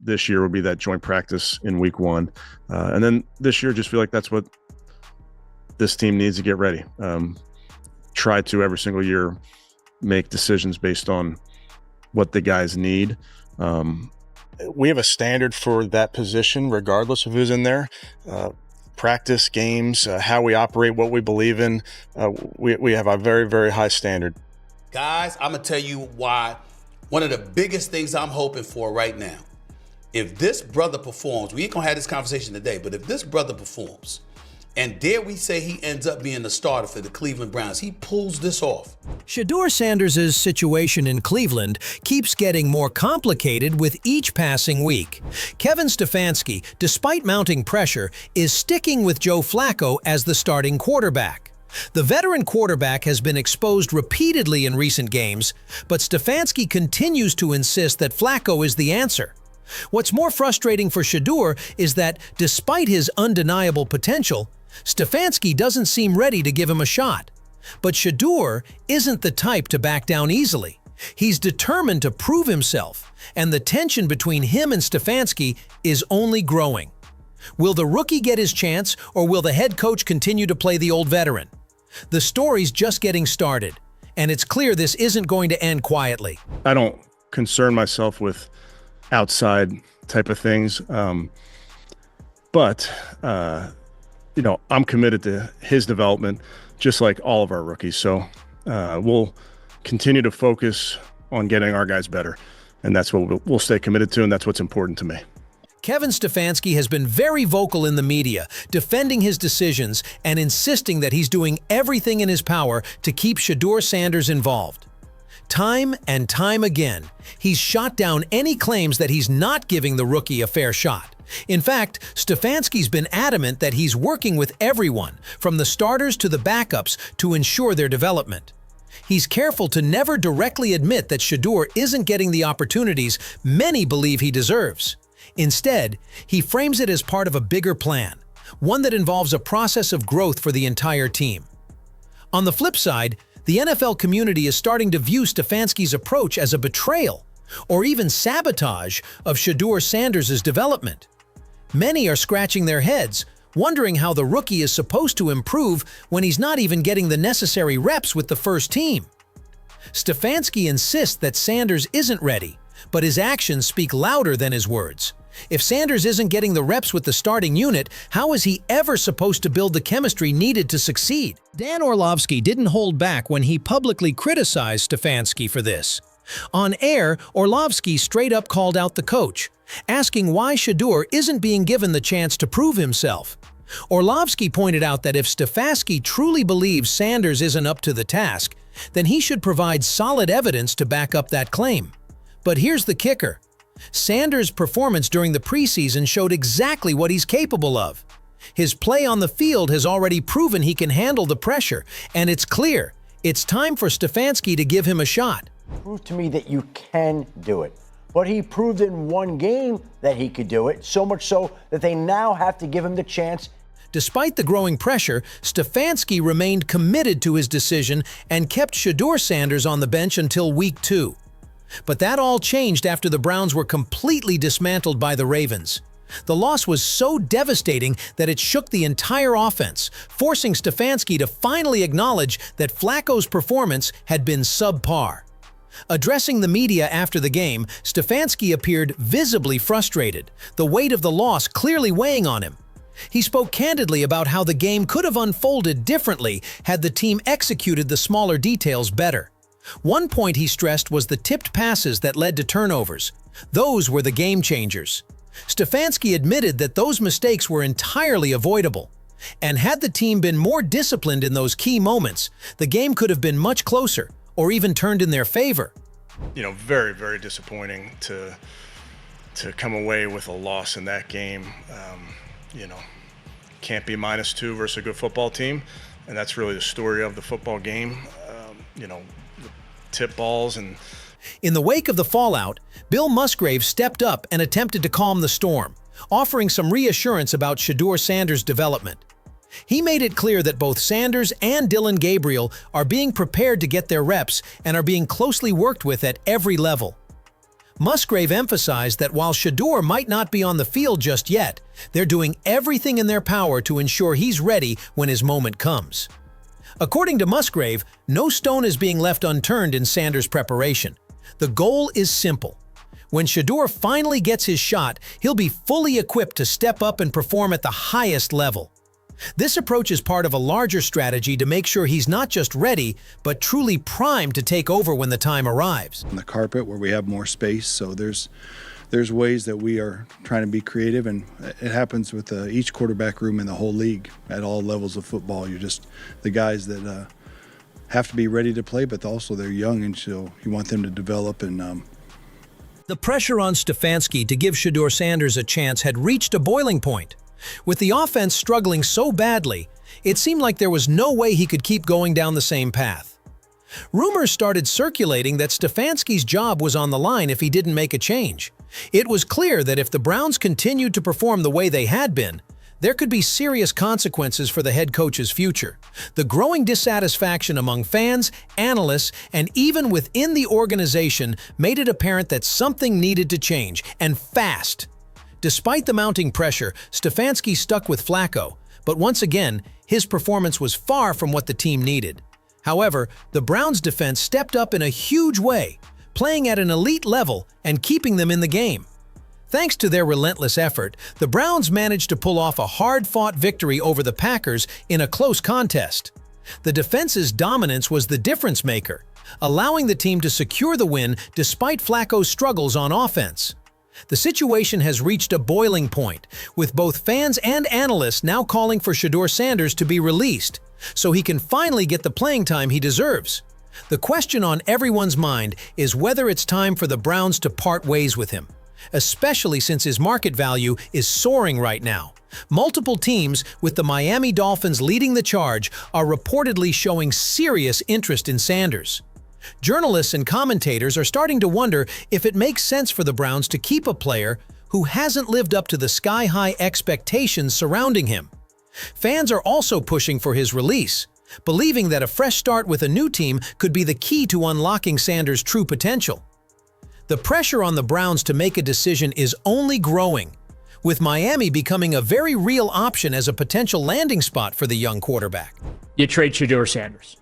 this year would be that joint practice in week 1. And then this year, just feel like that's what this team needs to get ready. Try to every single year make decisions based on what the guys need. We have a standard for that position, regardless of who's in there. Practice, games, how we operate, what we believe in. We have a very, very high standard. Guys, I'm going to tell you why. One of the biggest things I'm hoping for right now, if this brother performs, we ain't going to have this conversation today, but if this brother performs, and dare we say he ends up being the starter for the Cleveland Browns, he pulls this off. Shedeur Sanders' situation in Cleveland keeps getting more complicated with each passing week. Kevin Stefanski, despite mounting pressure, is sticking with Joe Flacco as the starting quarterback. The veteran quarterback has been exposed repeatedly in recent games, but Stefanski continues to insist that Flacco is the answer. What's more frustrating for Shedeur is that, despite his undeniable potential, Stefanski doesn't seem ready to give him a shot. But Shedeur isn't the type to back down easily. He's determined to prove himself, and the tension between him and Stefanski is only growing. Will the rookie get his chance, or will the head coach continue to play the old veteran? The story's just getting started, and it's clear this isn't going to end quietly. I don't concern myself with outside type of things, but I'm committed to his development, just like all of our rookies. So we'll continue to focus on getting our guys better, and that's what we'll stay committed to, and that's what's important to me. Kevin Stefanski has been very vocal in the media, defending his decisions and insisting that he's doing everything in his power to keep Shedeur Sanders involved. Time and time again, he's shot down any claims that he's not giving the rookie a fair shot. In fact, Stefanski's been adamant that he's working with everyone, from the starters to the backups, to ensure their development. He's careful to never directly admit that Shedeur isn't getting the opportunities many believe he deserves. Instead, he frames it as part of a bigger plan, one that involves a process of growth for the entire team. On the flip side, the NFL community is starting to view Stefanski's approach as a betrayal, or even sabotage, of Shedeur Sanders' development. Many are scratching their heads, wondering how the rookie is supposed to improve when he's not even getting the necessary reps with the first team. Stefanski insists that Sanders isn't ready, but his actions speak louder than his words. If Sanders isn't getting the reps with the starting unit, how is he ever supposed to build the chemistry needed to succeed? Dan Orlovsky didn't hold back when he publicly criticized Stefanski for this. On air, Orlovsky straight up called out the coach, asking why Shedeur isn't being given the chance to prove himself. Orlovsky pointed out that if Stefanski truly believes Sanders isn't up to the task, then he should provide solid evidence to back up that claim. But here's the kicker. Sanders' performance during the preseason showed exactly what he's capable of. His play on the field has already proven he can handle the pressure, and it's clear it's time for Stefanski to give him a shot. Prove to me that you can do it. But he proved in one game that he could do it, so much so that they now have to give him the chance. Despite the growing pressure, Stefanski remained committed to his decision and kept Shedeur Sanders on the bench until week 2. But that all changed after the Browns were completely dismantled by the Ravens. The loss was so devastating that it shook the entire offense, forcing Stefanski to finally acknowledge that Flacco's performance had been subpar. Addressing the media after the game, Stefanski appeared visibly frustrated, the weight of the loss clearly weighing on him. He spoke candidly about how the game could have unfolded differently had the team executed the smaller details better. One point he stressed was the tipped passes that led to turnovers. Those were the game changers. Stefanski admitted that those mistakes were entirely avoidable. And had the team been more disciplined in those key moments, the game could have been much closer, or even turned in their favor. Very, very disappointing to come away with a loss in that game. Can't be -2 versus a good football team, and that's really the story of the football game. Tip balls and... In the wake of the fallout, Bill Musgrave stepped up and attempted to calm the storm, offering some reassurance about Shedeur Sanders' development. He made it clear that both Sanders and Dillon Gabriel are being prepared to get their reps and are being closely worked with at every level. Musgrave emphasized that while Shedeur might not be on the field just yet, they're doing everything in their power to ensure he's ready when his moment comes. According to Musgrave, no stone is being left unturned in Sanders' preparation. The goal is simple. When Shedeur finally gets his shot, he'll be fully equipped to step up and perform at the highest level. This approach is part of a larger strategy to make sure he's not just ready, but truly primed to take over when the time arrives. On the carpet where we have more space, so there's ways that we are trying to be creative, and it happens with each quarterback room in the whole league at all levels of football. You're just the guys that have to be ready to play, but also they're young, and so you want them to develop. And the pressure on Stefanski to give Shedeur Sanders a chance had reached a boiling point. With the offense struggling so badly, it seemed like there was no way he could keep going down the same path. Rumors started circulating that Stefanski's job was on the line if he didn't make a change. It was clear that if the Browns continued to perform the way they had been, there could be serious consequences for the head coach's future. The growing dissatisfaction among fans, analysts, and even within the organization made it apparent that something needed to change, and fast. Despite the mounting pressure, Stefanski stuck with Flacco, but once again, his performance was far from what the team needed. However, the Browns' defense stepped up in a huge way, playing at an elite level and keeping them in the game. Thanks to their relentless effort, the Browns managed to pull off a hard-fought victory over the Packers in a close contest. The defense's dominance was the difference maker, allowing the team to secure the win despite Flacco's struggles on offense. The situation has reached a boiling point, with both fans and analysts now calling for Shedeur Sanders to be released, so he can finally get the playing time he deserves. The question on everyone's mind is whether it's time for the Browns to part ways with him, especially since his market value is soaring right now. Multiple teams, with the Miami Dolphins leading the charge, are reportedly showing serious interest in Sanders. Journalists and commentators are starting to wonder if it makes sense for the Browns to keep a player who hasn't lived up to the sky-high expectations surrounding him. Fans are also pushing for his release, believing that a fresh start with a new team could be the key to unlocking Sanders' true potential. The pressure on the Browns to make a decision is only growing, with Miami becoming a very real option as a potential landing spot for the young quarterback. You trade Shedeur Sanders.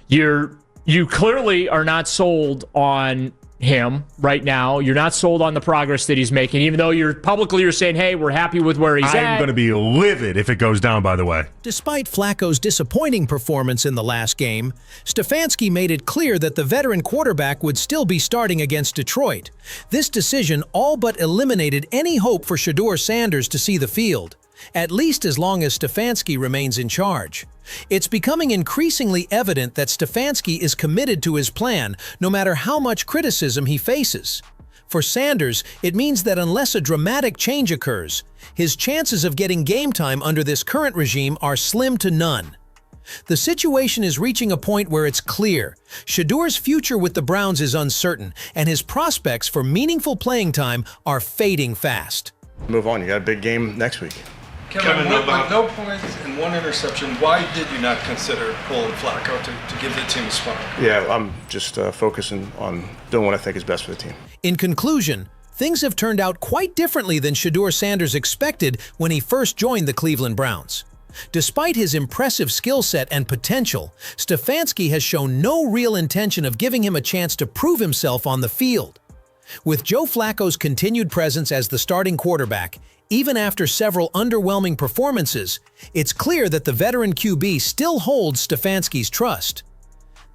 You clearly are not sold on him right now. You're not sold on the progress that he's making, even though you're publicly saying, hey, we're happy with where he's at. I'm going to be livid if it goes down, by the way. Despite Flacco's disappointing performance in the last game, Stefanski made it clear that the veteran quarterback would still be starting against Detroit. This decision all but eliminated any hope for Shedeur Sanders to see the field, at least as long as Stefanski remains in charge. It's becoming increasingly evident that Stefanski is committed to his plan, no matter how much criticism he faces. For Sanders, it means that unless a dramatic change occurs, his chances of getting game time under this current regime are slim to none. The situation is reaching a point where it's clear Shedeur's future with the Browns is uncertain, and his prospects for meaningful playing time are fading fast. Move on. You got a big game next week. Kevin, with no points and one interception, why did you not consider pulling Flacco to give the team a spark? Yeah, I'm just focusing on doing what I think is best for the team. In conclusion, things have turned out quite differently than Shedeur Sanders expected when he first joined the Cleveland Browns. Despite his impressive skill set and potential, Stefanski has shown no real intention of giving him a chance to prove himself on the field. With Joe Flacco's continued presence as the starting quarterback, even after several underwhelming performances, it's clear that the veteran QB still holds Stefanski's trust.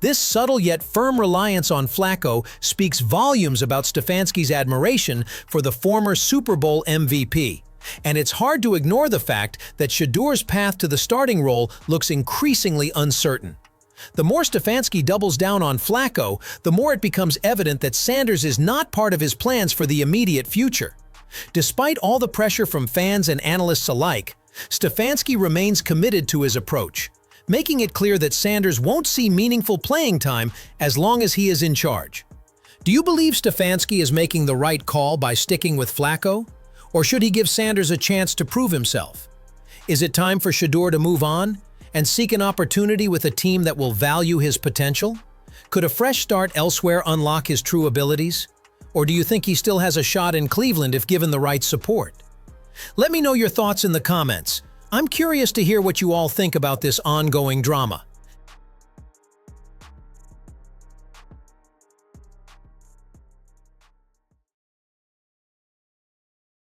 This subtle yet firm reliance on Flacco speaks volumes about Stefanski's admiration for the former Super Bowl MVP, and it's hard to ignore the fact that Shedeur's path to the starting role looks increasingly uncertain. The more Stefanski doubles down on Flacco, the more it becomes evident that Sanders is not part of his plans for the immediate future. Despite all the pressure from fans and analysts alike, Stefanski remains committed to his approach, making it clear that Sanders won't see meaningful playing time as long as he is in charge. Do you believe Stefanski is making the right call by sticking with Flacco? Or should he give Sanders a chance to prove himself? Is it time for Shedeur to move on and seek an opportunity with a team that will value his potential? Could a fresh start elsewhere unlock his true abilities? Or do you think he still has a shot in Cleveland if given the right support? Let me know your thoughts in the comments. I'm curious to hear what you all think about this ongoing drama.